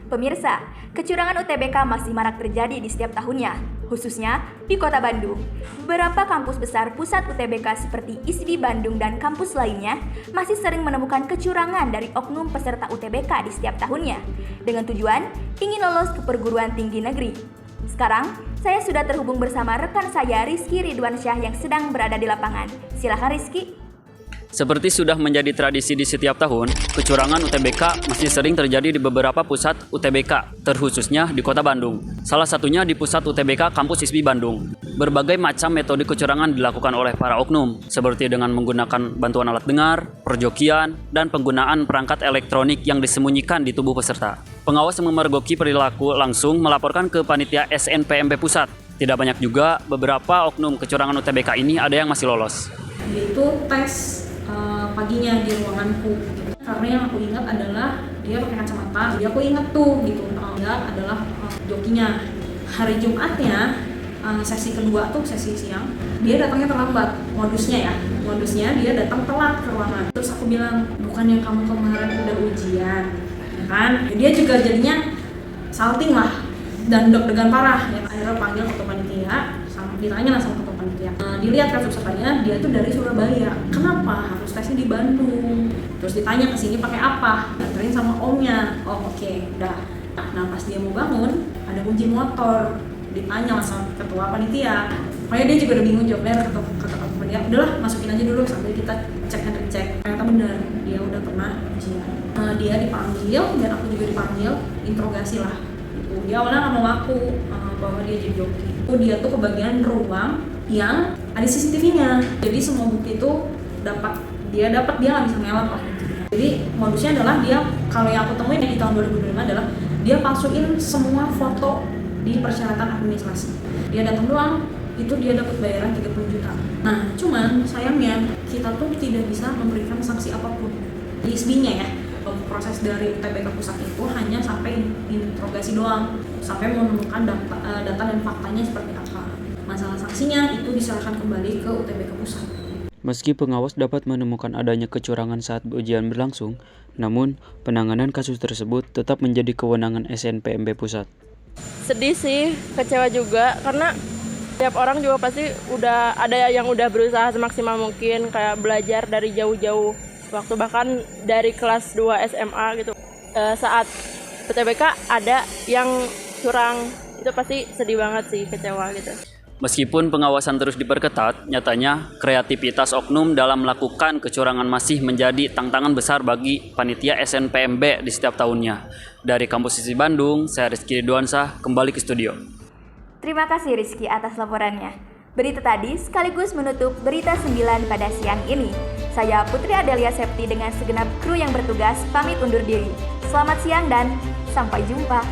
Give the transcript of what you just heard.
Pemirsa, kecurangan UTBK masih marak terjadi di setiap tahunnya, khususnya di Kota Bandung. Beberapa kampus besar pusat UTBK seperti ISBI Bandung dan kampus lainnya masih sering menemukan kecurangan dari oknum peserta UTBK di setiap tahunnya dengan tujuan ingin lolos ke perguruan tinggi negeri. Sekarang, saya sudah terhubung bersama rekan saya Rizky Ridwansyah yang sedang berada di lapangan. Silakan Rizky. Seperti sudah menjadi tradisi di setiap tahun, kecurangan UTBK masih sering terjadi di beberapa pusat UTBK, terkhususnya di Kota Bandung. Salah satunya di pusat UTBK Kampus ISBI Bandung. Berbagai macam metode kecurangan dilakukan oleh para oknum, seperti dengan menggunakan bantuan alat dengar, perjokian, dan penggunaan perangkat elektronik yang disembunyikan di tubuh peserta. Pengawas yang memergoki perilaku langsung melaporkan ke panitia SNPMB Pusat. Tidak banyak juga beberapa oknum kecurangan UTBK ini ada yang masih lolos. Yaitu tes paginya di ruanganku, karena yang aku ingat adalah dia pakai kacamata. Jadi aku ingat tuh gitu, dia adalah jokinya. Hari Jumatnya sesi kedua tuh sesi siang, dia datangnya terlambat. Modusnya dia datang telat ke ruangan. Terus aku bilang, bukannya kamu kemarin udah ujian, ya kan? Dia juga jadinya salting lah dan deg-degan parah. Ya, akhirnya panggil ketua panitia, ditanya lah sama ketua panitia. Dilihat kan pesertanya, dia tuh dari Surabaya. Kenapa harus tesnya di Bandung? Terus ditanya kesini pakai apa? Dianterin sama omnya. Oh oke, udah. Nah pas dia mau bangun, ada kunci motor. Ditanya lah sama ketua panitia. Makanya dia juga udah bingung jawabnya. Kata ketua panitia, udahlah masukin aja dulu sambil kita cek. Ternyata benar, dia udah pernah ujian. Dia dipanggil dan aku juga dipanggil, interogasi lah. Dia awalnya nggak mau ngaku bahwa dia jadi joki. Dia tuh kebagian ruang yang ada CCTV-nya. Jadi semua bukti itu dia nggak bisa ngelak lah. Jadi modusnya adalah dia, kalau yang aku temuin di tahun 2025 adalah dia palsuin semua foto di persyaratan administrasi. Dia datang doang, itu dia dapat bayaran 30 juta. Nah, cuman sayangnya kita tuh tidak bisa memberikan sanksi apapun. Di ISBI-nya ya. Proses dari UTBK Pusat itu hanya sampai interogasi doang, sampai menemukan data dan faktanya seperti apa. Masalah sanksinya itu diserahkan kembali ke UTBK Pusat. Meski pengawas dapat menemukan adanya kecurangan saat ujian berlangsung, namun penanganan kasus tersebut tetap menjadi kewenangan SNPMB Pusat. Sedih sih, kecewa juga, karena tiap orang juga pasti ada yang udah berusaha semaksimal mungkin, kayak belajar dari jauh-jauh waktu, bahkan dari kelas 2 SMA gitu. Saat UTBK ada yang curang, itu pasti sedih banget sih, kecewa gitu. Meskipun pengawasan terus diperketat, nyatanya kreativitas oknum dalam melakukan kecurangan masih menjadi tantangan besar bagi panitia SNPMB di setiap tahunnya. Dari Kampus ISBI Bandung, saya Rizky Ridwansyah, kembali ke studio. Terima kasih Rizky atas laporannya. Berita tadi sekaligus menutup berita 9 pada siang ini. Saya Putri Adelia Septi dengan segenap kru yang bertugas pamit undur diri. Selamat siang dan sampai jumpa.